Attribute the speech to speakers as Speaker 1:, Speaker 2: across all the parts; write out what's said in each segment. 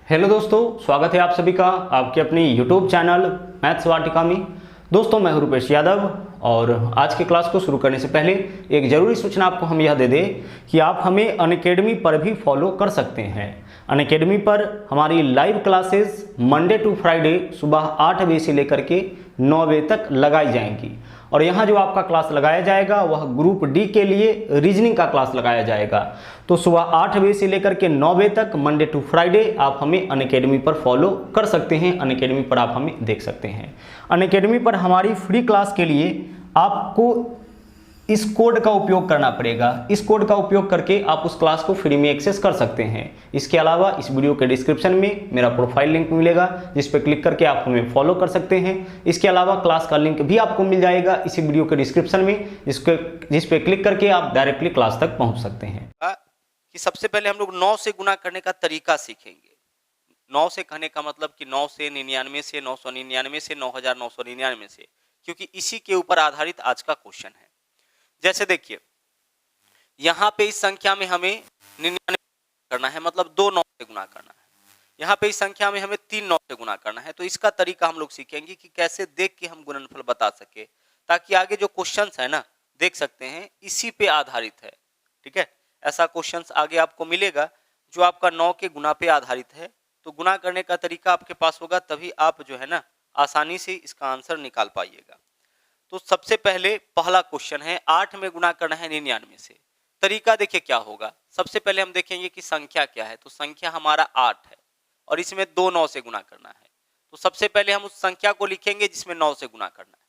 Speaker 1: Hello दोस्तों, स्वागत है आप सभी का आपके अपने यूट्यूब चैनल मैथ्स वाटिका में। दोस्तों, मैं हूं रुपेश यादव और आज की क्लास को शुरू करने से पहले एक ज़रूरी सूचना आपको हम यह दे दें कि आप हमें अनअकैडमी पर भी फॉलो कर सकते हैं। अनअकैडमी पर हमारी live classes Monday to Friday सुबह 8 बजे से लेकर के 9 बजे तक लगाई जाएंगी और यहाँ जो आपका क्लास लगाया जाएगा वह ग्रुप डी के लिए रीजनिंग का क्लास लगाया जाएगा। तो सुबह 8 बजे से लेकर के 9 बजे तक मंडे टू फ्राइडे आप हमें अनअकैडमी पर फॉलो कर सकते हैं। अनअकैडमी पर आप हमें देख सकते हैं। अनअकैडमी पर हमारी फ्री क्लास के लिए आपको इस कोड का उपयोग करना पड़ेगा। इस कोड का उपयोग करके आप उस क्लास को फ्री में एक्सेस कर सकते हैं। इसके अलावा इस वीडियो के डिस्क्रिप्शन में मेरा प्रोफाइल लिंक मिलेगा जिस पर क्लिक करके आप हमें फॉलो कर सकते हैं। इसके अलावा क्लास का लिंक भी आपको मिल जाएगा इसी वीडियो के डिस्क्रिप्शन में जिस पे क्लिक करके आप डायरेक्टली क्लास तक पहुंच सकते हैं।
Speaker 2: कि सबसे पहले हम लोग 9 से गुना करने का तरीका सीखेंगे। 9 से कहने का मतलब कि 9 से 99 से 999 से 9999 से, क्योंकि इसी के ऊपर आधारित आज का क्वेश्चन है। जैसे देखिए यहाँ पे इस संख्या में हमें 99 करना है, मतलब 2 9 से गुना करना है। यहाँ पे इस संख्या में हमें 3 9 से गुना करना है। तो इसका तरीका हम लोग सीखेंगे कि कैसे देख के हम गुणनफल बता सके, ताकि आगे जो क्वेश्चन है ना, देख सकते हैं इसी पे आधारित है। ठीक है, ऐसा क्वेश्चंस आगे आपको मिलेगा जो आपका 9 के गुना पे आधारित है। तो गुना करने का तरीका आपके पास होगा, तभी आप जो है ना आसानी से इसका आंसर निकाल पाइएगा। तो सबसे पहले पहला क्वेश्चन है 8 में गुना करना है 99 से। तरीका देखिए क्या होगा। सबसे पहले हम देखेंगे कि संख्या क्या है। तो संख्या हमारा 8 है और इसमें 2 9 से गुना करना है। तो सबसे पहले हम उस संख्या को लिखेंगे जिसमें 9 से गुना करना है।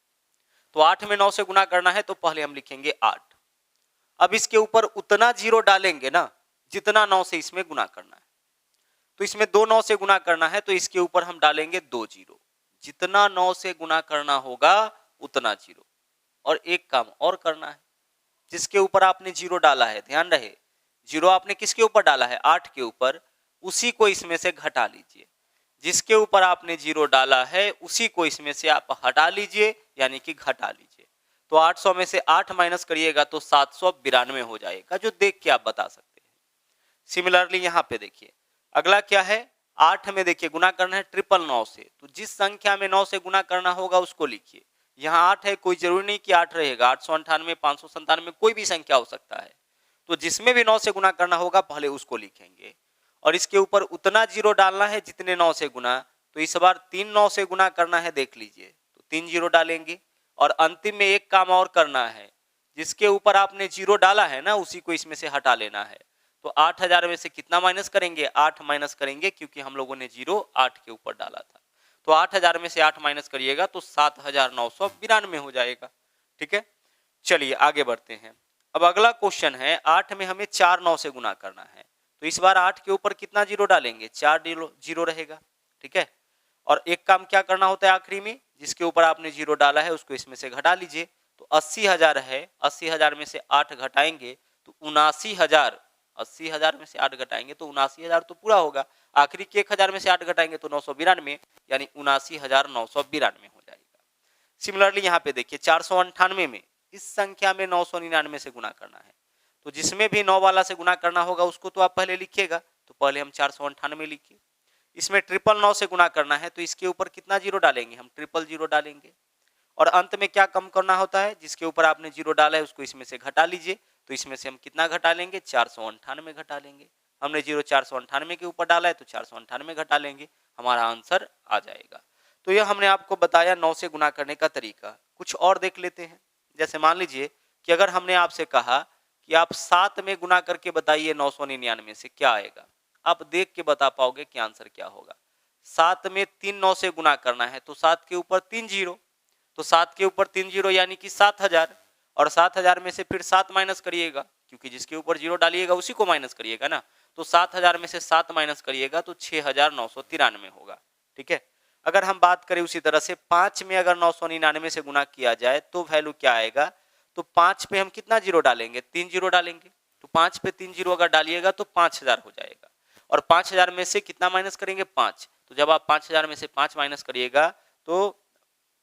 Speaker 2: तो 8 में 9 से गुना करना है तो पहले हम लिखेंगे 8। अब इसके ऊपर उतना जीरो डालेंगे ना जितना 9 से इसमें गुना करना है। तो इसमें 2 9 से गुना करना है तो इसके ऊपर हम डालेंगे 2 जीरो। जितना 9 से गुना करना होगा उतना जीरो। और एक काम और करना है, जिसके ऊपर आपने जीरो डाला है, ध्यान रहे जीरो आपने किसके ऊपर डाला है, 8 के ऊपर, उसी को इसमें से घटा लीजिए। जिसके ऊपर आपने जीरो डाला है उसी को इसमें से आप हटा लीजिए, यानी कि घटा लीजिए। तो 800 में से 8 माइनस करिएगा तो 792 हो जाएगा, जो देख के आप बता सकते हैं। सिमिलरली यहाँ पे देखिए अगला क्या है, 8 में देखिए गुना करना है 999 से। तो जिस संख्या में 9 से गुना करना होगा उसको लिखिए। यहाँ 8 है, कोई जरूरी नहीं कि 8 रहेगा, 898 597 कोई भी संख्या हो सकता है। तो जिसमें भी 9 से गुना करना होगा पहले उसको लिखेंगे और इसके ऊपर उतना जीरो डालना है जितने 9 से गुना। तो इस बार 3 9 से गुना करना है, देख लीजिए, तो 3 जीरो डालेंगे। और अंतिम में एक काम और करना है, जिसके ऊपर आपने जीरो डाला है ना उसी को इसमें से हटा लेना है। तो 8000 में से कितना माइनस करेंगे, 8 माइनस करेंगे, क्योंकि हम लोगों ने जीरो 8 के ऊपर डाला था। तो 8000 में से 8 माइनस करिएगा तो 7992 हो जाएगा। ठीक है, चलिए आगे बढ़ते हैं। अब अगला क्वेश्चन है 8 में हमें 4 9 से गुना करना है। तो इस बार 8 के ऊपर कितना जीरो डालेंगे, 4 जीरो रहेगा। ठीक है, और एक काम क्या करना होता है आखिरी में, जिसके ऊपर आपने जीरो डाला है उसको इसमें से घटा लीजिए। तो 80,000 है, 80,000 में से 8 घटाएंगे तो 79,000। 80,000 में से 8 घटाएंगे तो 79,000 तो पूरा होगा। आखिरी के 1000 में से 8 घटाएंगे तो 992, यानी 79,992 हो जाएगा। सिमिलरली यहाँ पे देखिए 498 में इस संख्या में 999 से गुना करना है। तो जिसमें भी 9 वाला से गुना करना होगा उसको तो आप पहले लिखिएगा। तो पहले हम 498 लिखिए। इसमें 999 से गुना करना है तो इसके ऊपर कितना जीरो डालेंगे, हम 000 डालेंगे। और अंत में क्या कम करना होता है, जिसके ऊपर आपने जीरो डाला है उसको इसमें से घटा लीजिए। तो इसमें से हम कितना घटा लेंगे, 498 घटा लेंगे। हमने जीरो 498 के ऊपर डाला है तो 498 घटा लेंगे, हमारा आंसर आ जाएगा। तो यह हमने आपको बताया 9 से गुना करने का तरीका। कुछ और देख लेते हैं। जैसे मान लीजिए कि अगर हमने आपसे कहा कि आप 7 में गुना करके बताइए 999 से, क्या आएगा, आप देख के बता पाओगे कि आंसर क्या होगा। 7 में 3 9 से गुना करना है तो 7 के ऊपर 3 जीरो। तो 7 के ऊपर 3 जीरो यानी कि 7000। और 7000 में से फिर 7 माइनस करिएगा, क्योंकि जिसके ऊपर जीरो डालिएगा उसी को माइनस करिएगा ना। तो 7000 में से 7 माइनस करिएगा तो 6993 होगा। ठीक है, अगर हम बात करें उसी तरह से 5 में अगर 999 से गुना किया जाए तो वैल्यू क्या आएगा, तो 5 पे हम कितना जीरो डालेंगे, 3 जीरो डालेंगे। तो 5 पे 3 जीरो अगर डालिएगा तो 5000 हो जाएगा। और 5000 में से कितना माइनस करेंगे, 5। तो जब आप 5000 में से 5 माइनस करिएगा तो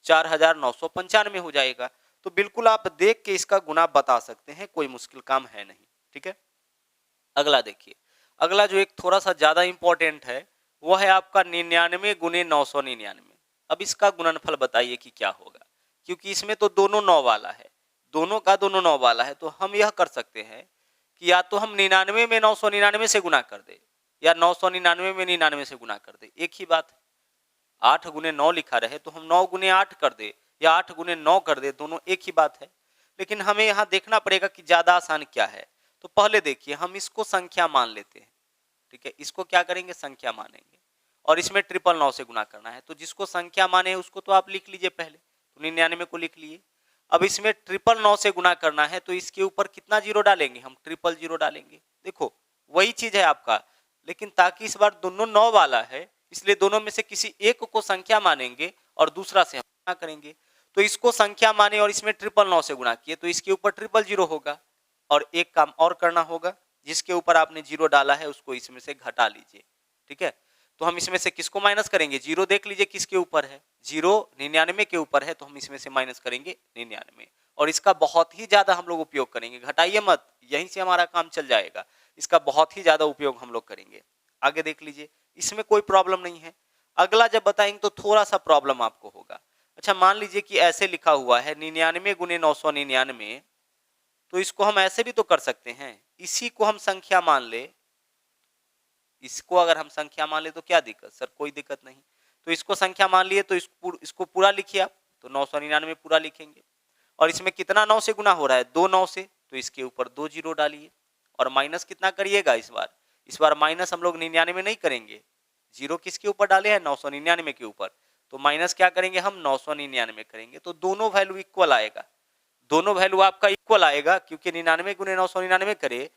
Speaker 2: 4995 हो जाएगा। तो बिल्कुल आप देख के इसका गुना बता सकते हैं, कोई मुश्किल काम है नहीं। ठीक है, अगला देखिए, अगला जो एक थोड़ा सा ज्यादा इंपॉर्टेंट है वो है आपका 99 गुने 999। अब इसका गुणनफल बताइए कि क्या होगा, क्योंकि इसमें तो दोनों 9 वाला है, दोनों का दोनों 9 वाला है, तो हम यह कर सकते हैं कि या तो हम 99 में 999 से गुना कर दे, या 999 में 99 से गुना कर दे, एक ही बात है। 8 गुने 9 लिखा रहे तो हम 9 गुने 8 कर दे या 8 गुने 9 कर दे, दोनों एक ही बात है। लेकिन हमें यहाँ देखना पड़ेगा कि ज्यादा आसान क्या है। तो पहले देखिए, हम इसको संख्या मान लेते हैं, ठीक है। इसको क्या करेंगे, संख्या मानेंगे, और इसमें 999 से गुना करना है। तो जिसको संख्या माने उसको तो आप लिख लीजिए पहले, तो 99 को लिख लिए। अब इसमें 999 से गुना करना है, तो इसके ऊपर कितना जीरो डालेंगे, हम 000 डालेंगे। देखो वही चीज है आपका, लेकिन ताकि इस बार दोनों 9 वाला है, इसलिए दोनों में से किसी एक को संख्या मानेंगे और दूसरा से हम गुना करेंगे। तो इसको संख्या माने और इसमें 999 से गुना किए, तो इसके ऊपर 000 होगा। और एक काम और करना होगा, जिसके ऊपर आपने जीरो डाला है उसको इसमें से घटा लीजिए, ठीक है। तो हम इसमें से किसको माइनस करेंगे, जीरो देख लीजिए किसके ऊपर है, जीरो 99 के ऊपर है, तो हम इसमें से माइनस करेंगे 99। और इसका बहुत ही ज्यादा हम लोग उपयोग करेंगे, घटाइए मत, यहीं से हमारा काम चल जाएगा। इसका बहुत ही ज्यादा उपयोग हम लोग करेंगे। आगे देख लीजिए, इसमें कोई प्रॉब्लम नहीं है। अगला जब बताएंगे तो थोड़ा सा प्रॉब्लम आपको होगा। अच्छा, मान लीजिए कि ऐसे लिखा हुआ है 99 गुने 999, तो इसको हम ऐसे भी तो कर सकते हैं, इसी को हम संख्या मान ले। इसको अगर हम संख्या मान ले तो क्या दिक्कत, सर कोई दिक्कत नहीं। तो इसको संख्या मान लिए तो इसको पूरा लिखिए आप, तो 999 पूरा लिखेंगे। और इसमें कितना 9 से गुना हो रहा है, 2 9 से, तो इसके ऊपर 2 जीरो डालिए। और माइनस कितना करिएगा इस बार माइनस हम लोग 99 नहीं करेंगे, जीरो किसके ऊपर डाले हैं, 999 के ऊपर। तो माइनस क्या करेंगे हम, 999 करेंगे। तो दोनों वैल्यू इक्वल आएगा, दोनों वैल्यू आपका इक्वल आएगा, क्योंकि 99 गुने 999 करे,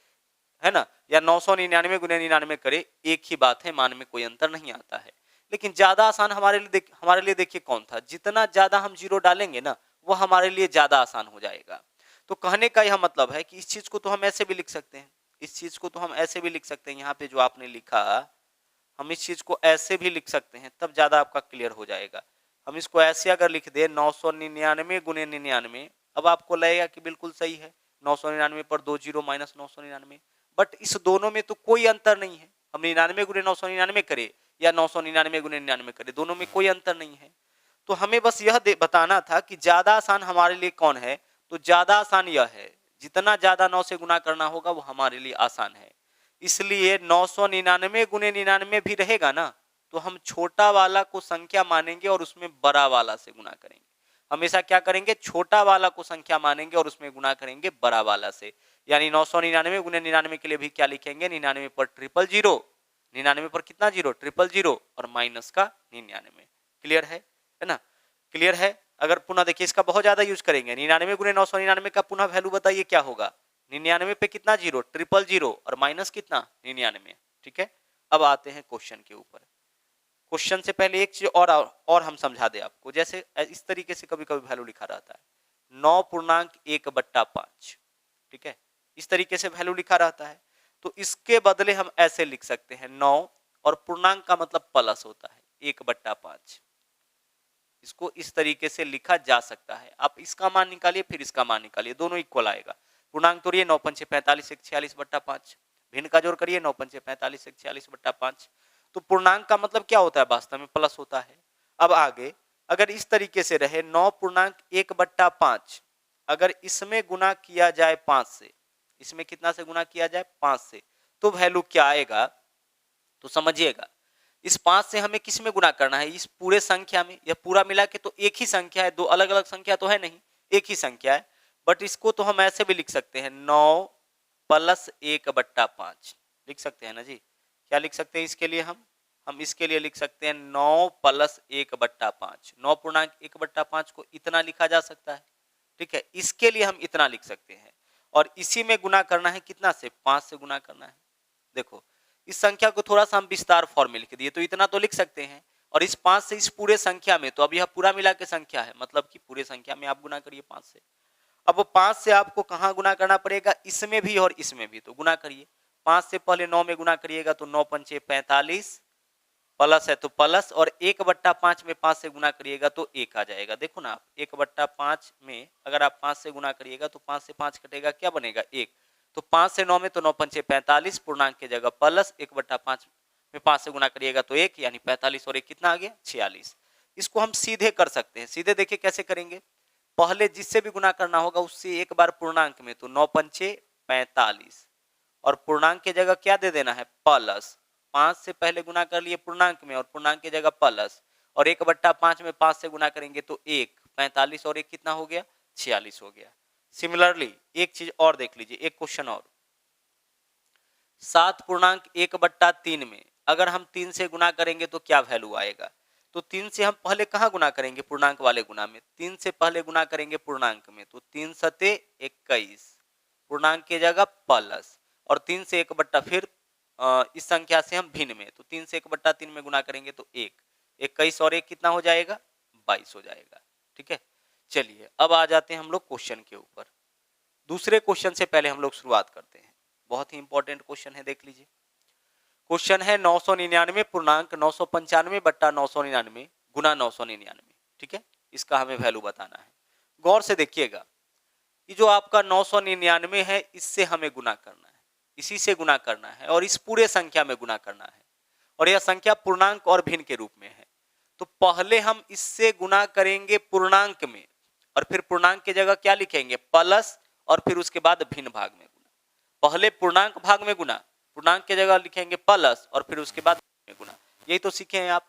Speaker 2: है ना, या 999 गुने 99 करे, एक ही बात है, मान में कोई अंतर नहीं आता है। लेकिन ज्यादा आसान हमारे लिए देखिए कौन था, जितना ज्यादा हम जीरो डालेंगे ना, वो हमारे लिए ज्यादा आसान हो जाएगा। तो कहने का यह मतलब है कि इस चीज को तो हम ऐसे भी लिख सकते हैं, इस चीज को तो हम ऐसे भी लिख सकते हैं, यहाँ पे जो आपने लिखा हम इस चीज को ऐसे भी लिख सकते हैं, तब ज्यादा आपका क्लियर हो जाएगा। हम इसको ऐसे अगर लिख दे 999 गुने 99, अब आपको लगेगा कि बिल्कुल सही है, 999 पर 2 जीरो माइनस 999। बट इस दोनों में तो कोई अंतर नहीं है, हम 99 गुने 999 करे या 999 गुने 99 करे, दोनों में कोई अंतर नहीं है। तो हमें बस यह बताना था कि ज्यादा आसान हमारे लिए कौन है। तो ज्यादा आसान यह है, जितना ज्यादा 9 से गुना करना होगा वो हमारे लिए आसान है। इसलिए 999 गुने 99 भी रहेगा ना, तो हम छोटा वाला को संख्या मानेंगे और उसमें बड़ा वाला से गुना करेंगे। हमेशा क्या करेंगे, छोटा वाला को संख्या मानेंगे और उसमें गुना करेंगे बड़ा वाला से। यानी 999 गुने 99 के लिए भी क्या लिखेंगे, 99 पर 000, 99 पर कितना जीरो, 000, और माइनस का 99। क्लियर है ना, क्लियर है। अगर पुनः देखिए, इसका बहुत ज्यादा यूज करेंगे, 99 गुने 999 का पुनः वैल्यू बताइए क्या होगा, 99 पे कितना जीरो, 000, और माइनस कितना, 99। ठीक है, अब आते हैं क्वेश्चन के ऊपर। क्वेश्चन से पहले एक चीज और हम समझा दे आपको, जैसे इस तरीके से कभी कभी वैल्यू लिखा रहता है 9.1/5, ठीक है, इस तरीके से वैल्यू लिखा रहता है। तो इसके बदले हम ऐसे लिख सकते हैं 9, और पूर्णांक का मतलब प्लस होता है 1/5। इसको इस तरीके से लिखा जा सकता है। आप इसका मान निकालिए फिर इसका मान निकालिए, दोनों इक्वल आएगा। पूर्णांक तोड़िए, 9 पंचे 45, 46/5, भिन्न का जोड़ करिए, 9 पंचे 45, 46/5। तो पूर्णांक का मतलब क्या होता है, वास्तव में प्लस होता है। अब आगे अगर इस तरीके से रहे 9.1/5, अगर इसमें गुना किया जाए 5 से, इसमें कितना से गुना किया जाए, 5 से, तो वैल्यू क्या आएगा, तो समझिएगा। इस 5 से हमें किस में गुना करना है, इस पूरे संख्या में। यह पूरा मिला के तो एक ही संख्या है, दो अलग अलग संख्या तो है नहीं, एक ही संख्या है। बट इसको तो हम ऐसे भी लिख सकते हैं 9 + 1/5 लिख सकते हैं ना जी। क्या लिख सकते हैं इसके लिए, हम इसके लिए लिख सकते हैं 9 + 1/5। 9.1/5 को इतना लिखा जा सकता है, ठीक है, इसके लिए हम इतना लिख सकते हैं। और इसी में गुना करना है कितना से, 5 से गुना करना है। देखो इस संख्या को थोड़ा सा हम विस्तार फॉर्म में लिख दिए, तो इतना तो लिख सकते हैं। और इस 5 से इस पूरे संख्या में, तो अब यह पूरा मिला के संख्या है, मतलब कि पूरे संख्या में आप गुना करिए 5 से। अब 5 से आपको कहाँ गुना करना पड़ेगा, इसमें भी और इसमें भी, तो गुना करिए। 5 से पहले 9 में गुना करिएगा तो 9 पंचे 45, प्लस है तो प्लस, और 1/5 में 5 से गुना करिएगा तो 1 आ जाएगा। देखो ना आप, 1/5 में अगर आप 5 से गुना करिएगा तो 5 से 5 कटेगा, क्या बनेगा, 1। तो 5 से 9 में, तो 9 पंचे 45, पूर्णांक की जगह प्लस, 1/5 में 5 से गुना करिएगा तो 1 यानी 45 और 1 कितना आ गया 46। इसको हम सीधे कर सकते हैं, सीधे देखिए कैसे करेंगे। पहले जिससे भी गुना करना होगा उससे एक बार पूर्णांक में, तो 9 पंचे 45 और पूर्णांक की जगह क्या दे देना है प्लस। 5 से पहले गुना कर लिए पूर्णांक में और पूर्णांक की जगह प्लस, और 1/5 में 5 से गुना करेंगे तो 1, 45 और 1 कितना हो गया 46 हो गया। सिमिलरली एक चीज और देख लीजिए, एक क्वेश्चन और, 7 पूर्णांक 1/3 में अगर हम 3 से गुना करेंगे तो क्या वैल्यू आएगा। तो 3 से हम पहले कहाँ गुना करेंगे, पूर्णांक वाले गुना में। 3 से पहले गुना करेंगे पूर्णांक में, तो 3 सते 21, पूर्णांक की जगह प्लस, और 3 से 1/, फिर इस संख्या से हम भिन्न में, तो 3 से 1/3 में गुना करेंगे तो 1, 21 और 1 कितना हो जाएगा 22 हो जाएगा। ठीक है, चलिए अब आ जाते हैं हम लोग क्वेश्चन के ऊपर। दूसरे क्वेश्चन से पहले हम लोग शुरुआत करते हैं, बहुत ही इंपॉर्टेंट क्वेश्चन है, देख लीजिए। क्वेश्चन है 999 पूर्णांक 995 बट्टा 999 गुना 999। ठीक है, इसका हमें वैल्यू बताना है। गौर से देखिएगा, ये जो आपका 999 है इससे हमें गुना करना है, इसी से गुना करना है और इस पूरे संख्या में गुना करना है, और यह संख्या पूर्णांक और भिन्न के रूप में है। तो पहले हम इससे गुना करेंगे पूर्णांक में, और फिर पूर्णांक की जगह क्या लिखेंगे प्लस, और फिर उसके बाद भिन्न भाग में गुना। पहले पूर्णांक भाग में गुना, पूर्णांक की जगह लिखेंगे प्लस, और फिर उसके बाद में गुना। यही तो सीखे हैं आप।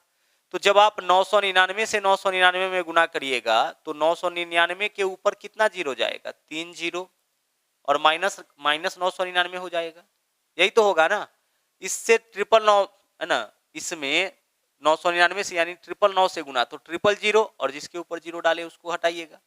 Speaker 2: तो जब आप 999 से 999 में गुना करिएगा तो 999 के ऊपर कितना जीरो जाएगा 3 जीरो, और माइनस 999 हो जाएगा। यही तो होगा ना, इससे 999 है ना, इसमें 999 से यानी 999 से गुना तो 000, और जिसके ऊपर जीरो डाले उसको हटाइएगा।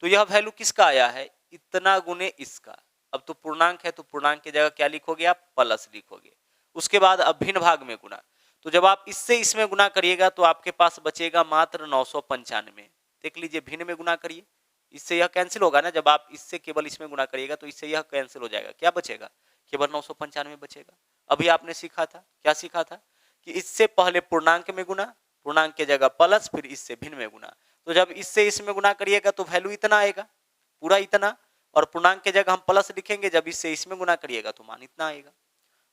Speaker 2: तो यह वैल्यू किसका आया है, इतना गुने इसका। अब तो पूर्णांक है तो पूर्णांक की जगह क्या लिखोगे आप प्लस लिखोगे। उसके बाद अब भिन्न भाग में गुना, तो जब आप इससे इसमें गुना करिएगा तो आपके पास बचेगा मात्र 995। देख लीजिए भिन्न में गुना करिए, इससे यह कैंसिल होगा ना, जब आप इससे केवल इसमें गुना करिएगा तो इससे यह कैंसिल हो जाएगा, क्या बचेगा केवल 995 बचेगा। अभी आपने सीखा था, क्या सीखा था कि इससे पहले पूर्णांक में गुना, पूर्णांक की जगह प्लस, फिर इससे भिन्न में गुना। तो जब इससे इसमें गुना करिएगा तो वैल्यू इतना आएगा, पूरा इतना, और पूर्णांक की जगह हम प्लस लिखेंगे, जब इससे इसमें गुना करिएगा तो मान इतना आएगा।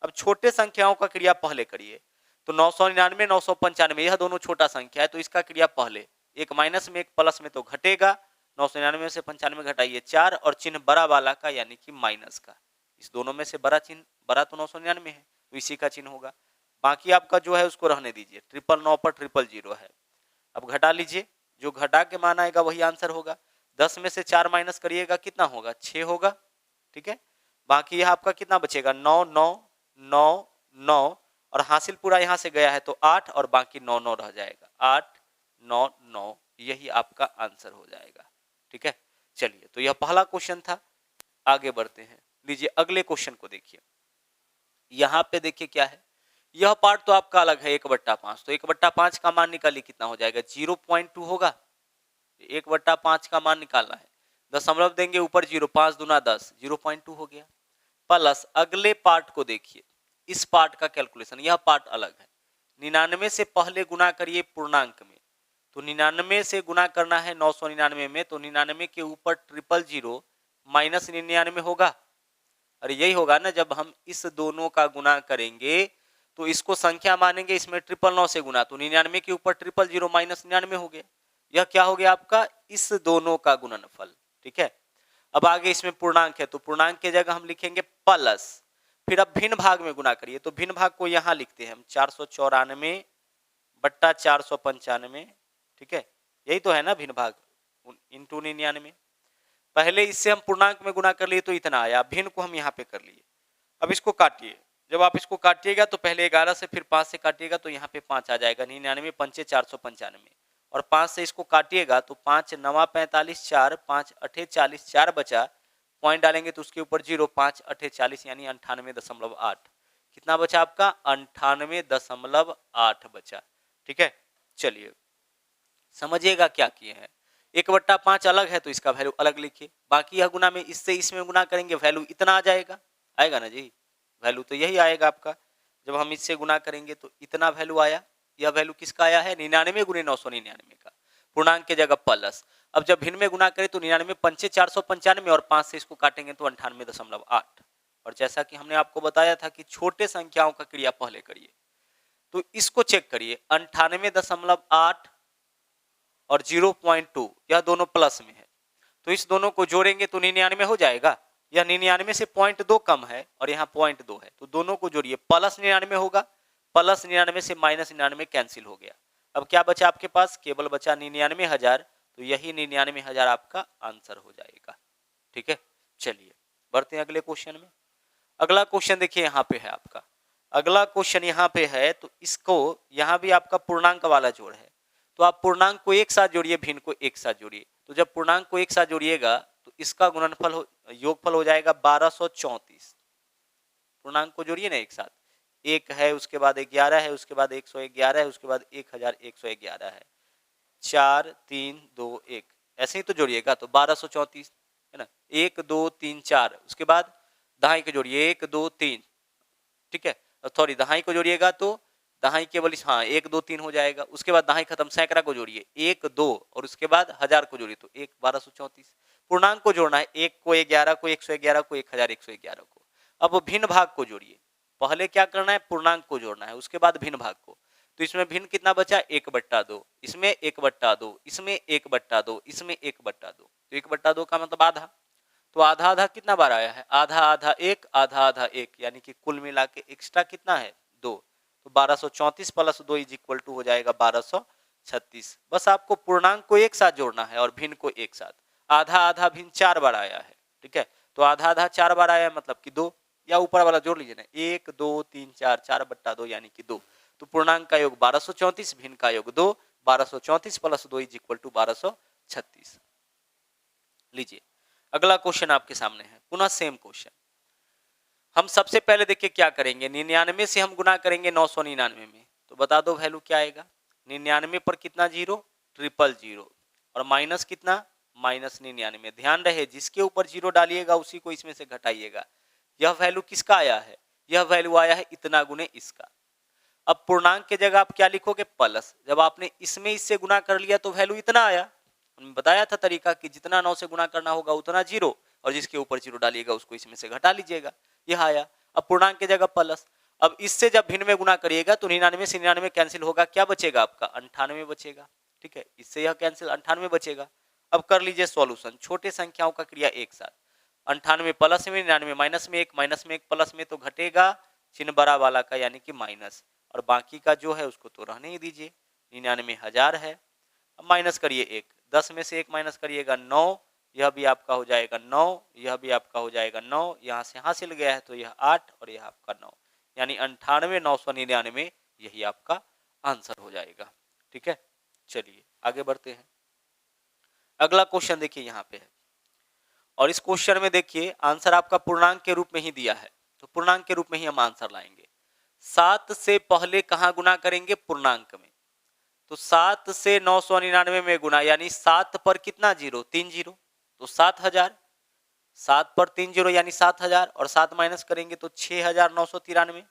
Speaker 2: अब छोटे संख्याओं का क्रिया पहले करिए, तो 999 995 यह दोनों छोटा संख्या है, तो इसका क्रिया पहले, एक माइनस में एक प्लस में तो घटेगा, 999 से 95 घटाइए 4, और चिन्ह बड़ा वाला का यानी कि माइनस का, इस दोनों में से बड़ा चिन्ह, बड़ा तो 999 है तो इसी का चिन्ह होगा। बाकी आपका जो है उसको रहने दीजिए, 999 पर 000 है। अब घटा लीजिए, जो घटा के मान आएगा वही आंसर होगा। 10 में से 4 माइनस करिएगा कितना होगा 6 होगा। ठीक है, बाकी यह आपका कितना बचेगा 9 9 9 9, और हासिल पूरा यहाँ से गया है तो 8, और बाकी 9 9 रह जाएगा, 8 9 9, यही आपका आंसर हो जाएगा। ठीक है, चलिए तो यह पहला क्वेश्चन था, आगे बढ़ते हैं। लीजिए अगले क्वेश्चन को देखिए, यहाँ पे देखिए क्या है, यह पार्ट तो आपका अलग है 1/5, तो 1/5 का मान निकालिए कितना हो जाएगा 0.2 होगा। 1/5 का मान निकालना है, दशमलव देंगे ऊपर 0, 5 दूना 10, 0.2 हो गया। प्लस अगले पार्ट को देखिए, इस पार्ट का कैलकुलेशन, यह पार्ट अलग है। 99 से पहले गुना करिए पूर्णांक में, तो 99 से गुना करना है 999 में, तो 99 के ऊपर 000 माइनस 99 होगा। अरे यही होगा ना, जब हम इस दोनों का गुना करेंगे तो इसको संख्या मानेंगे, इसमें 999 से गुना, तो 99 के ऊपर 000 माइनस 99 हो गया। यह क्या हो गया आपका इस दोनों का गुणनफल। ठीक है, अब आगे इसमें पूर्णांक है तो पूर्णांक की जगह हम लिखेंगे प्लस, फिर अब भिन्न भाग में गुना करिए, तो भिन्न भाग को यहाँ लिखते हैं हम 494 बट्टा 495। ठीक है, यही तो है ना भिन्न भाग, इंटू 99। पहले इससे हम पूर्णांक में गुना कर लिए तो इतना आया, भिन्न को हम यहाँ पे कर लिए। अब इसको काटिए, जब आप इसको काटिएगा तो पहले 11 से फिर 5 से काटिएगा तो यहाँ पे 5 आ जाएगा, 99 पंचे 495, और 5 से इसको काटिएगा तो 5 9 45 4, 5 8 40, 4 बचा, पॉइंट डालेंगे तो उसके ऊपर 0, 5 8 40 यानी 98.8। कितना बचा आपका 98.8 बचा। ठीक है, चलिए समझिएगा क्या किए हैं, 1/5 अलग है तो इसका वैल्यू अलग लिखिए, बाकी यह गुना में इससे इसमें गुना करेंगे वैल्यू इतना आ जाएगा, आएगा ना जी, वैल्यू तो यही आएगा आपका। जब हम इससे गुना करेंगे तो इतना वैल्यू आया, यह वैल्यू किसका आया है 99 गुने 999 का, पूर्णांक की जगह प्लस। अब जब भिन्न में गुना करें तो 99 पंचे 495, और 5 से इसको काटेंगे तो 98.8। और जैसा कि हमने आपको बताया था कि छोटे संख्याओं का क्रिया पहले करिए, तो इसको चेक करिए, 98.8 और 0.2 यह दोनों प्लस में है, तो इस दोनों को जोड़ेंगे तो 99 हो जाएगा। यह 99 से 0.2 कम है और यहाँ 0.2 है, तो दोनों को जोड़िए, प्लस 99 होगा, प्लस 99 से माइनस 99 कैंसिल हो गया। अब क्या बचा आपके पास, केवल बचा 99,000, तो यही 99,000 आपका आंसर हो जाएगा। ठीक है, चलिए बढ़ते हैं अगले क्वेश्चन में। अगला क्वेश्चन देखिए यहाँ पे है आपका, अगला क्वेश्चन यहाँ पे है, तो इसको यहाँ भी आपका पूर्णांक वाला जोड़ है, तो आप पूर्णांक को एक साथ जोड़िए, भिन्न को एक साथ जोड़िए। तो जब पूर्णांक को एक साथ जोड़िएगा तो इसका गुणनफल योगफल हो जाएगा 1234। पूर्णांक को जोड़िए ना एक साथ, 1 है, उसके बाद 11 है, उसके बाद 111 है, उसके बाद 1111 है, 4 3 2 1, ऐसे ही तो जोड़िएगा, तो 1234 है ना। 1 2 3 4, उसके बाद दहाई को जोड़िए, 1 2 3, ठीक है, सॉरी दहाई को जोड़िएगा तो दहाई केवल हाँ 1 2 3 हो जाएगा, उसके बाद दहाई खत्म, सैकड़ा को जोड़िए 1 2 और उसके बाद 1000 को जोड़िए तो 1 1234। पूर्णांक को जोड़ना है, 1 को 11 को 111 को 1111 को। अब भिन्न भाग को जोड़िए, पहले क्या करना है, पूर्णांक को जोड़ना है, उसके बाद भिन्न भाग को। तो इसमें भिन्न कितना बचा, 1/2, इसमें 1/2, इसमें 1/2, इसमें 1/2, तो 1/2 का मतलब आधा, तो आधा आधा कितना बार आया है, आधा आधा 1, आधा आधा 1, यानी कि कुल मिला के एक्स्ट्रा कितना है 2, तो 1234 प्लस 2 इज इक्वल टू हो जाएगा 1236। बस आपको पूर्णांक को एक साथ जोड़ना है और भिन्न को एक साथ। आधा आधा भिन्न 4 बार आया है, ठीक है, तो आधा आधा 4 बार आया है, मतलब कि 2, या ऊपर वाला जोड़ लीजिए ना, 1 2 3 4, 4/2 यानी कि 2, तो पूर्णांक का योग 1234, भिन्न का योग 2, 1234 प्लस 2 इज इक्वल टू 1236। लीजिए अगला क्वेश्चन आपके सामने है, पुनः सेम क्वेश्चन। हम सबसे पहले देखिए क्या करेंगे, 99 से हम गुना करेंगे 999 में, तो बता दो वैल्यू क्या आएगा। 99 पर कितना जीरो, 000, और माइनस कितना, -99। ध्यान रहे जिसके ऊपर जीरो डालिएगा उसी को इसमें से घटाइएगा। यह वैल्यू किसका आया है, यह वैल्यू आया है इतना गुने इसका। अब पूर्णांक के जगह आप क्या लिखोगे, प्लस। जब आपने इसमें इससे गुना कर लिया तो वैल्यू इतना आया। हमने बताया था तरीका कि जितना 9 से गुना करना होगा उतना जीरो, और जिसके ऊपर जीरो डालिएगा उसको इसमें से घटा लीजिएगा, यह आया। अब पूर्णांक की जगह प्लस। अब इससे जब भिन्न में गुना करिएगा तो 99 से 99 कैंसिल होगा, क्या बचेगा आपका 98 बचेगा, ठीक है, इससे यह कैंसिल 98 बचेगा। अब कर लीजिए सॉल्यूशन, छोटे संख्याओं का क्रिया एक साथ, 98 प्लस में, 99 माइनस में, 1 माइनस में 1 प्लस में, तो घटेगा चिन्ह बड़ा वाला का यानी कि माइनस, और बाकी का जो है उसको तो रहने ही दीजिए। 99,000 है, अब माइनस करिए 1, 10 में से 1 माइनस करिएगा 9, यह भी आपका हो जाएगा 9, यह भी आपका हो जाएगा 9, यहाँ से हासिल गया है तो यह 8 और यह आपका 9, यानी 98,999 यही आपका आंसर हो जाएगा। ठीक है, चलिए आगे बढ़ते हैं। अगला क्वेश्चन देखिए यहाँ पे है, और इस क्वेश्चन में देखिए आंसर आपका पूर्णांक के रूप में ही दिया है, तो पूर्णांक के रूप में ही हम आंसर लाएंगे। 7 से पहले कहाँ गुना करेंगे, पूर्णांक में, तो 7 से 999 में गुना, यानी 7 पर कितना जीरो, 3 जीरो, तो 7000, 7 पर 3 जीरो यानी 7000, और 7 माइनस करेंगे तो 6993,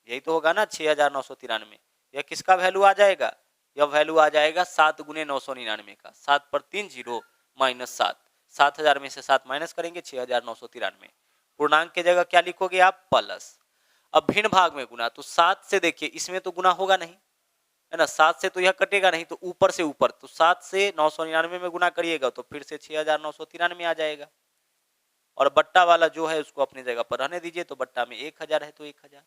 Speaker 2: यही तो होगा ना 6993। यह किसका वैल्यू आ जाएगा, यह वैल्यू आ जाएगा 7 गुने 999 का, 7 पर 3 जीरो माइनस 7, 7000 में से 7 माइनस करेंगे 6993। पूर्णांक की जगह क्या लिखोगे आप, प्लस। अब भिन्न भाग में गुना, तो 7 से देखिए इसमें तो गुना होगा नहीं है ना, 7 से तो यह कटेगा नहीं, तो ऊपर से ऊपर, तो 7 से 999 में गुना करिएगा तो फिर से 6993 आ जाएगा, और बट्टा वाला जो है उसको अपनी जगह पर रहने दीजिए, तो बट्टा में 1000 है तो 1000।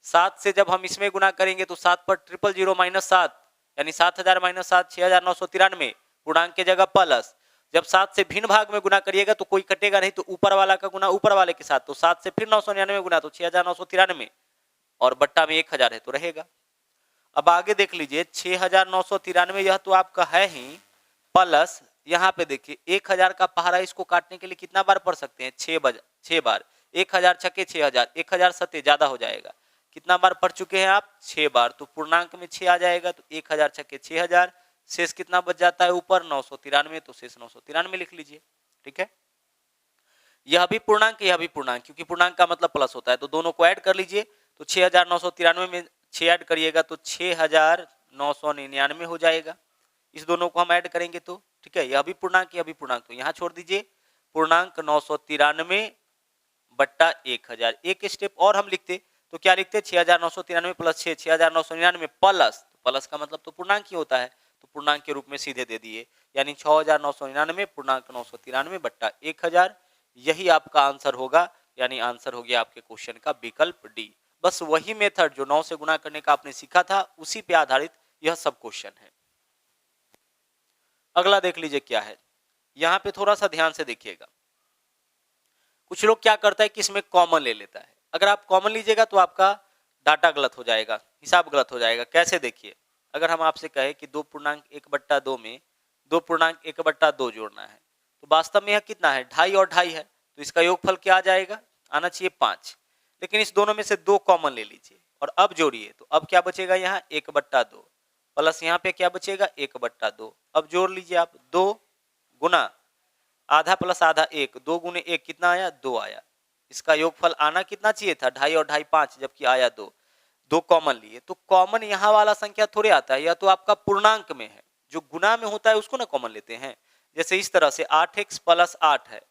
Speaker 2: 7 से जब हम इसमें गुना करेंगे तो 7 पर 000 माइनस 7, यानी 7000 माइनस 7 6993, पूर्णांक की जगह प्लस। जब 7 से भिन्न भाग में गुना करिएगा तो कोई कटेगा नहीं, तो ऊपर वाला का गुना ऊपर वाले के साथ, तो 7 से फिर 999 गुना तो 6993, और बट्टा में 1000 है तो रहेगा। अब आगे देख लीजिए 6993, यह तो आपका है ही, प्लस यहाँ पे देखिए 1000 का पहाड़ा, इसको काटने के लिए कितना बार पढ़ सकते हैं, 6 बार, 1000 छके 6000, 1000 सत्ते ज्यादा हो जाएगा, कितना बार पढ़ चुके हैं आप, 6 बार, तो पूर्णांक में 6 आ जाएगा, तो 1000 छके 6000, शेष कितना बच जाता है ऊपर 993, तो शेष 993 लिख लीजिए। ठीक है, यह भी पूर्णांक, यह भी पूर्णांक, क्योंकि पूर्णांक का मतलब प्लस होता है, तो दोनों को ऐड कर लीजिए, तो 6993 में 6 ऐड करिएगा तो 6999 हो जाएगा। इस दोनों को हम ऐड करेंगे तो ठीक है, यह भी पूर्णांक, यह भी पूर्णांक, तो यहाँ छोड़ दीजिए, पूर्णांक 993 बट्टा 1000। एक स्टेप और हम लिखते तो क्या लिखते हैं 6993 प्लस 6 6999 प्लस का मतलब तो पूर्णांक ही होता है, तो पूर्णांक के रूप में सीधे दे दिए, यानी 6999 पूर्णांक 993 बट्टा 1000, यही आपका आंसर होगा, यानी आंसर हो गया आपके क्वेश्चन का विकल्प डी। बस वही मेथड जो 9 से गुना करने का आपने सीखा था उसी पे आधारित यह सब क्वेश्चन है। अगला देख लीजिए क्या है, यहां पे थोड़ा सा ध्यान से देखिएगा। कुछ लोग क्या करता है कि इसमें कॉमन ले लेता है, अगर आप कॉमन लीजिएगा तो आपका डाटा गलत हो जाएगा, हिसाब गलत हो जाएगा। कैसे देखिए, अगर हम आपसे कहे कि 2.1/2 में 2.1/2 जोड़ना है, तो वास्तव में यह कितना है, 2.5 और 2.5 है, तो इसका योगफल क्या आ जाएगा, आना चाहिए 5। लेकिन इस दोनों में से 2 कॉमन ले लीजिए और अब जोड़िए, तो अब क्या बचेगा यहाँ 1/2 प्लस यहाँ पे क्या बचेगा 1/2। अब जोड़ लीजिए आप, 2 गुना आधा प्लस आधा 1, 2 गुने 1 कितना आया 2 आया। इसका योगफल आना कितना चाहिए था 2.5 और 2.5 5, जबकि आया 2। 2 कॉमन लिए, तो कॉमन यहाँ वाला संख्या थोड़े आता है, या तो आपका पूर्णांक में है, जो गुना में होता है उसको ना कॉमन लेते हैं। जैसे इस तरह से 8x प्लस 8 है,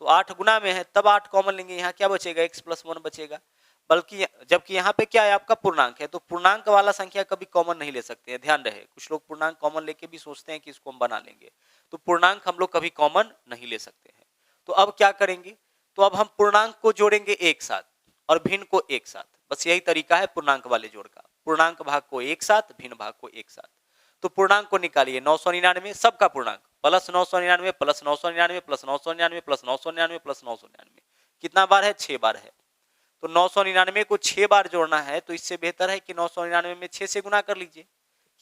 Speaker 2: तो 8 गुना में है तब 8 कॉमन लेंगे, यहाँ क्या बचेगा x प्लस 1 बचेगा। बल्कि जबकि यहाँ पे क्या है आपका पूर्णांक है, तो पूर्णांक वाला संख्या कभी कॉमन नहीं ले सकते हैं, ध्यान रहे। कुछ लोग पूर्णांक कॉमन लेके भी सोचते हैं कि इसको हम बना लेंगे, तो पूर्णांक हम लोग कभी कॉमन नहीं ले सकते हैं। तो अब क्या करेंगे, तो अब हम पूर्णांक को जोड़ेंगे एक साथ और भिन्न को एक साथ, बस यही तरीका है पूर्णांक वाले जोड़ का, पूर्णांक भाग को एक साथ, भिन्न भाग को एक साथ। तो पूर्णांक को निकालिए, 999 सबका पूर्णांक plus 999 plus 999 plus 999 plus 999 plus 999, कितना बार है 6 बार है। तो 999 को 6 बार जोड़ना है, तो इससे बेहतर है कि 999 में 6 से गुना कर लीजिए।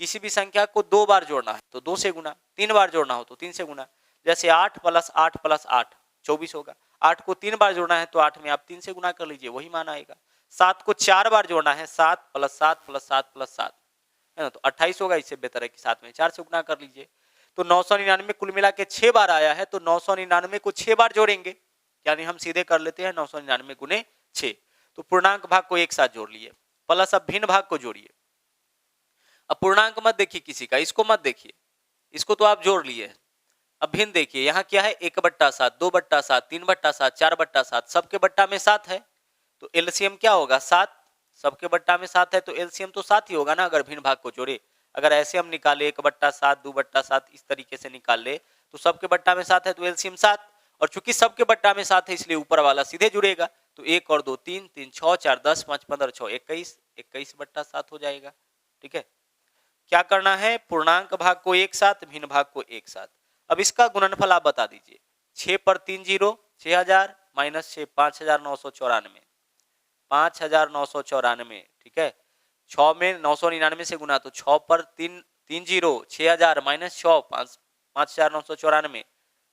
Speaker 2: किसी भी संख्या को 2 बार जोड़ना है तो 2 से गुना, 3 बार जोड़ना हो तो 3 से गुना। जैसे 8 प्लस 8 प्लस 8 24 होगा। 8 को 3 बार जोड़ना है तो 8 में आप 3 से गुना कर लीजिए, वही मान आएगा। 7 को 4 बार जोड़ना है, 7 प्लस 7 प्लस 7 प्लस 7 है ना, तो 28 होगा। इससे बेहतर है कि 7 में 4 से गुना कर लीजिए। तो 999 कुल मिला के 6 बार आया है, तो 999 को 6 बार जोड़ेंगे, यानी हम सीधे कर लेते हैं 999 गुने 6। तो पूर्णांक भाग को एक साथ जोड़ लिए, प्लस अब भिन्न भाग को जोड़िए। अब पूर्णांक मत देखिए किसी का, इसको मत देखिए, इसको तो आप जोड़ लिए। अब भिन्न देखिए, यहाँ क्या है 1/7, 2/7, 3/7, 4/7, सबके बट्टा में 7 है, तो एलसीएम क्या होगा 7। सबके बट्टा में 7 है तो एलसीएम तो 7 ही होगा ना, अगर भिन्न भाग को जोड़े। अगर ऐसे हम निकाले 1/7, 2/7 इस तरीके से निकाल ले, तो सबके बट्टा में 7 है तो एलसीएम 7, और चूंकि सबके बट्टा में 7 है इसलिए ऊपर वाला सीधे जुड़ेगा। तो 1 और 2 3, 3 6 4 10 5 15 6 21, 21/7 हो जाएगा। ठीक है, क्या करना है, पूर्णांक भाग को एक साथ, भिन्न भाग को एक साथ। अब इसका गुणनफल आप बता दीजिए। 6 पर 3 0 6000 माइनस 6 5994, 5994। ठीक है, 6 में 999 से गुना, तो 6 पर 3 0 6000 माइनस 6 5994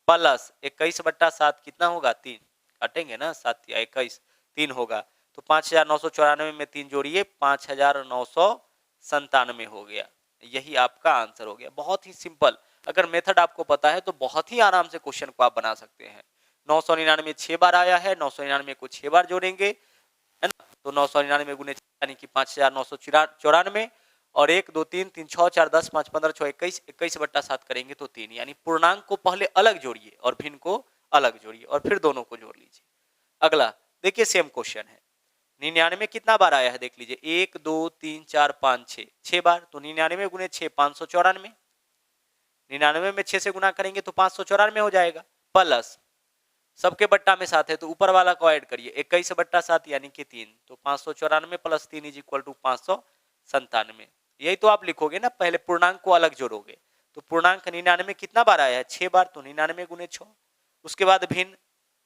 Speaker 2: प्लस 21/7 कितना होगा 3, काटेंगे ना 7 या 21, 3 होगा। तो 5994 में 3 जोड़िए 5997 हो गया। यही आपका आंसर हो गया। बहुत ही सिंपल, अगर मेथड आपको पता है तो बहुत ही आराम से क्वेश्चन को आप बना सकते हैं। 999 6 बार आया है, 999 को 6 बार जोड़ेंगे है ना, तो 999 गुने 6 यानी कि 5994, और 1 2 3 3 6 4 10 5 15 6 21, 21/7 करेंगे तो 3, यानी पूर्णांक को पहले अलग जोड़िए और भिन्न को अलग जोड़िए और फिर दोनों को जोड़ लीजिए। अगला देखिए, सेम क्वेश्चन है। 99 कितना बार आया है देख लीजिए, 1 2 3 4 5 6, 6 बार। तो 99 गुने 6 594, 99 में 6 से गुना करेंगे तो 594 हो जाएगा, प्लस सबके बट्टा में 7 है तो ऊपर वाला को ऐड करिए 21/7 यानी कि 3, तो 594 प्लस 3 इज इक्वल टू 597। यही तो आप लिखोगे ना, पहले पूर्णांक को अलग जोड़ोगे। तो पूर्णांक 99 कितना बार आया है 6 बार, तो 99 गुने 6। उसके बाद भिन्न,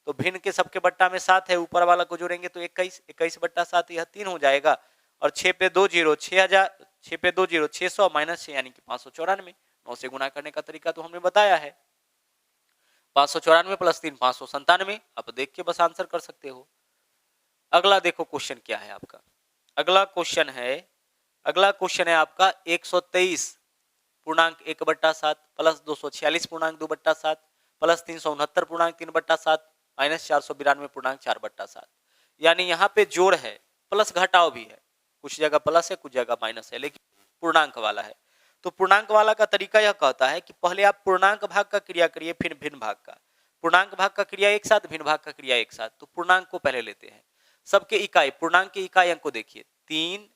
Speaker 2: तो भिन्न के सबके बट्टा में 7 है, ऊपर वाला को जोड़ेंगे तो 21, 21/7 यह 3 हो जाएगा, और 6 पे 2 0 6000, 6 पे 2 0 600 माइनस 6 यानी कि 594। 9 से गुना करने का तरीका तो हमने बताया है। 594 प्लस 3 597, आप देख के बस आंसर कर सकते हो। अगला देखो क्वेश्चन क्या है आपका। अगला क्वेश्चन है आपका 123 पूर्णांक 1/7 प्लस 246 पूर्णांक 2/7 प्लस 369 पूर्णांक 3/7 माइनस 492 पूर्णांक 4/7। यानी यहाँ पे जोड़ है, प्लस घटाव भी है, कुछ जगह प्लस है कुछ जगह माइनस है, लेकिन पूर्णांक वाला है। तो पूर्णांक वाला का तरीका यह कहता है कि पहले आप पूर्णांक भाग का क्रिया करिए, फिर भिन्न भाग का। पूर्णांक भाग का क्रिया एक साथ, भिन्न भाग का क्रिया एक साथ। तो पूर्णांक को पहले लेते हैं, सबके इकाई, पूर्णांक के इकाई अंक को देखिए, 3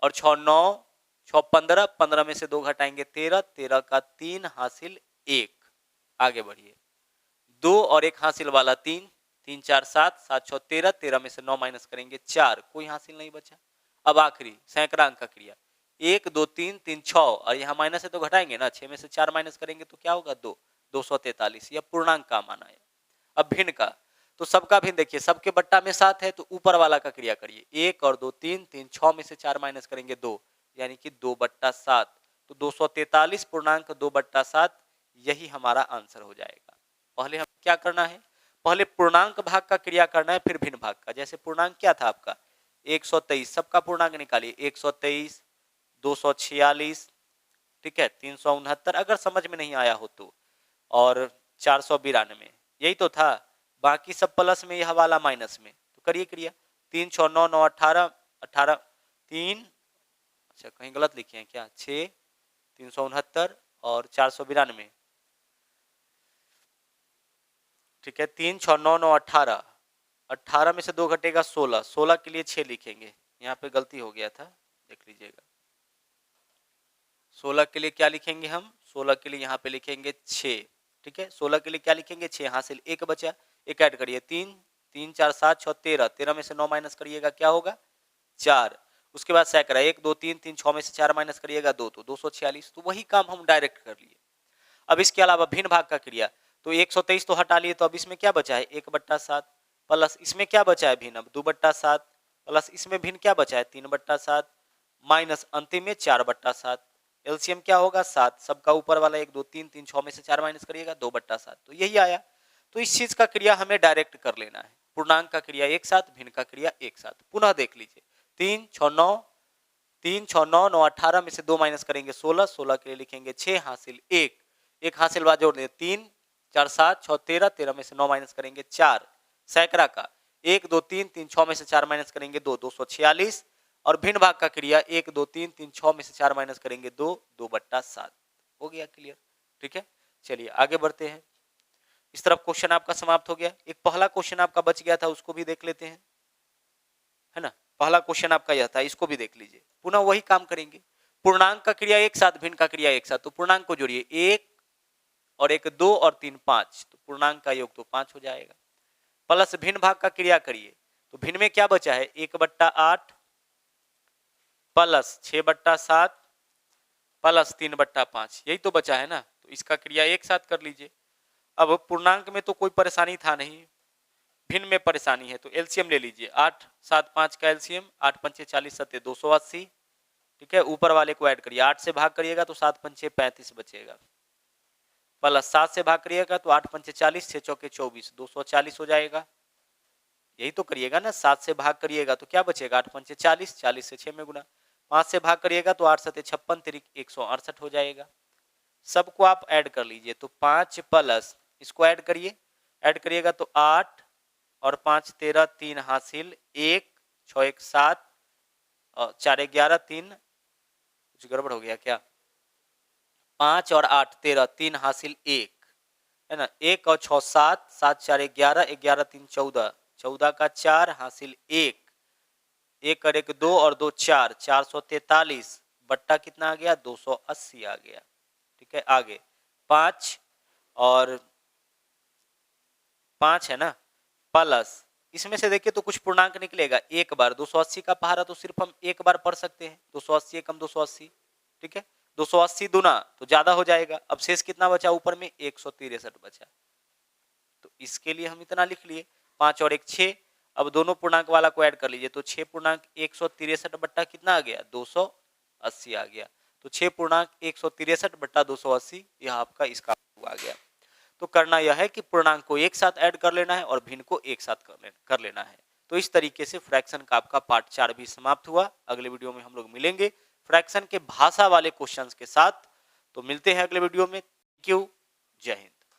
Speaker 2: और 6 9, 6 15, 15 में से 2 घटाएंगे 13, 13 का 3 हासिल 1। आगे बढ़िए, 2 और 1 हासिल वाला 3, 3 4 7, 7 6 13, 13 में से 9 माइनस करेंगे 4, कोई हासिल नहीं बचा। अब आखिरी सैकड़ा अंक का क्रिया, 1 2 3 3 6, और यहाँ माइनस है तो घटाएंगे ना, 6 में से 4 माइनस करेंगे तो क्या होगा 2, 243। यह पूर्णांक का मान आया। अब भिन्न का, तो सबका भिन्न देखिए, सबके बट्टा में 7 है तो ऊपर वाला का क्रिया करिए, 1 और 2 3 3, 6 में से 4 माइनस करेंगे 2, यानी कि 2/7, तो 243 पूर्णांक 2/7, यही हमारा आंसर हो जाएगा। पहले हम क्या करना है, पहले पूर्णांक भाग का क्रिया करना है, फिर भिन्न भाग का। जैसे पूर्णांक क्या था आपका 123, सबका पूर्णांक निकालिए, 123, 246, ठीक है, 369 अगर समझ में नहीं आया हो तो, और 492, यही तो था। बाकी सब प्लस में, यह वाला माइनस में, तो करिए क्रिया, 3 6 9 9 18, 18 3, अच्छा कहीं गलत लिखे हैं क्या, 6 369 और 492, ठीक है, 3 6 9 9 18, 18 में से 2 घटेगा 16, 16 के लिए 6 लिखेंगे, यहाँ पे गलती हो गया था, देख लीजिएगा। 16 के लिए क्या लिखेंगे हम, 16 के लिए यहाँ पे लिखेंगे 6, ठीक है, 16 के लिए क्या लिखेंगे 6, हासिल 1 बचा, 1 ऐड करिए, 3 3 4 7 6 13, 13 में से 9 माइनस करिएगा क्या होगा 4, उसके बाद सैकड़ा 1 2 3 3, 6 में से 4 माइनस करिएगा 2, तो 246, तो वही काम हम डायरेक्ट कर लिए। अब इसके अलावा भिन्न भाग का क्रिया, तो 123 तो हटा लिए, तो अब इसमें क्या बचा है 1/7, प्लस इसमें क्या बचा है भिन्न, अब 2/7, प्लस इसमें भिन्न क्या बचा है 3/7, माइनस अंतिम में 4/7, एलसीएम क्या होगा 7, सबका ऊपर वाला 1 2 3 3, 6 में से 4 माइनस करिएगा 2/7, तो यही आया। तो इस चीज का क्रिया हमें डायरेक्ट कर लेना है, पूर्णांक का क्रिया एक साथ, भिन्न का क्रिया एक साथ। पुनः देख लीजिए, 3 6 9, 3 6 9 9 18 में से 2 माइनस करेंगे 16, 16 के लिए लिखेंगे 6, हासिल 1, एक हासिल बाद जोड़ दें 3 4 7 6 13, 13 में से 9 माइनस करेंगे 4, सैकड़ा का 1 2 3 3, 6 में से 4 माइनस करेंगे 2, 246, और भिन्न भाग का क्रिया 1 2 3 3, 6 में से 4 माइनस करेंगे 2, 2/7। हो गया क्लियर, ठीक है। चलिए आगे बढ़ते हैं, इस तरफ क्वेश्चन आपका समाप्त हो गया। एक पहला क्वेश्चन आपका बच गया था, उसको भी देख लेते हैं, है ना। पहला क्वेश्चन आपका यह था, इसको भी देख लीजिए। पुनः वही काम करेंगे, पूर्णांक का क्रिया एक साथ, भिन्न का क्रिया एक साथ, तो पूर्णांक को जोड़िए, 1 और 1 2 और 3 5, तो पूर्णांक का योग तो 5 हो जाएगा। प्लस भिन्न भाग का क्रिया करिए, तो भिन्न में क्या बचा है 1/8 प्लस 6/7 प्लस 3/5, यही तो बचा है ना, तो इसका क्रिया एक साथ कर लीजिए। अब पूर्णांक में तो कोई परेशानी था नहीं, भिन्न में परेशानी है, तो एलसीएम ले लीजिए, 8 7 5 का एलसीएम, 8 पंचे 40 सत्ते 280, ठीक है, ऊपर वाले को ऐड करिए, 8 से भाग करिएगा तो 7 पंचे 35 बचेगा, प्लस 7 से भाग करिएगा तो 8 पंचे 40, 6 चौके 24, 240 हो जाएगा। यही तो करिएगा ना, 7 से भाग करिएगा तो क्या बचेगा 8 पंचे 40, 40 से 6 में गुना, 5 से भाग करिएगा तो 8 सत्ते 56, तिरिक 168 हो जाएगा। सबको आप ऐड कर लीजिए, तो 5 प्लस इसको ऐड करिए, ऐड करिएगा तो 8 और 5 13, 3 हासिल 1, 6 1 7 और 4 11 3, कुछ गड़बड़ हो गया क्या, 5 और 8 13, 3 हासिल 1, है ना, 1 और 6 7, 7 4 11, 11 3 14, 14 का 4 हासिल 1, 1 और 1 2 और 2 4, 443 बट्टा कितना आ गया 280 आ गया, ठीक है। आगे 5 और 5 है ना, प्लस इसमें से देखिए तो कुछ पूर्णांक निकलेगा, एक बार 280 का पहाड़ा तो सिर्फ हम एक बार पढ़ सकते हैं, 280 एकम 280, ठीक है, 280 दुना तो ज्यादा हो जाएगा। अब शेष कितना बचा ऊपर में 163 बचा, तो इसके लिए हम इतना लिख लिए, 5 और 1 6, अब दोनों पूर्णांक वाला को ऐड कर लीजिए, तो 6 पूर्णांक 163 बट्टा कितना आ गया 280 आ गया, तो 6 पूर्णांक 163 बट्टा 280, यह आपका इसका आ गया। तो करना यह है कि पूर्णांक को एक साथ ऐड कर लेना है और भिन्न को एक साथ कर लेना है। तो इस तरीके से फ्रैक्शन का आपका पार्ट 4 भी समाप्त हुआ। अगले वीडियो में हम लोग मिलेंगे फ्रैक्शन के भाषा वाले क्वेश्चंस के साथ, तो मिलते हैं अगले वीडियो में। थैंक यू, जय हिंद।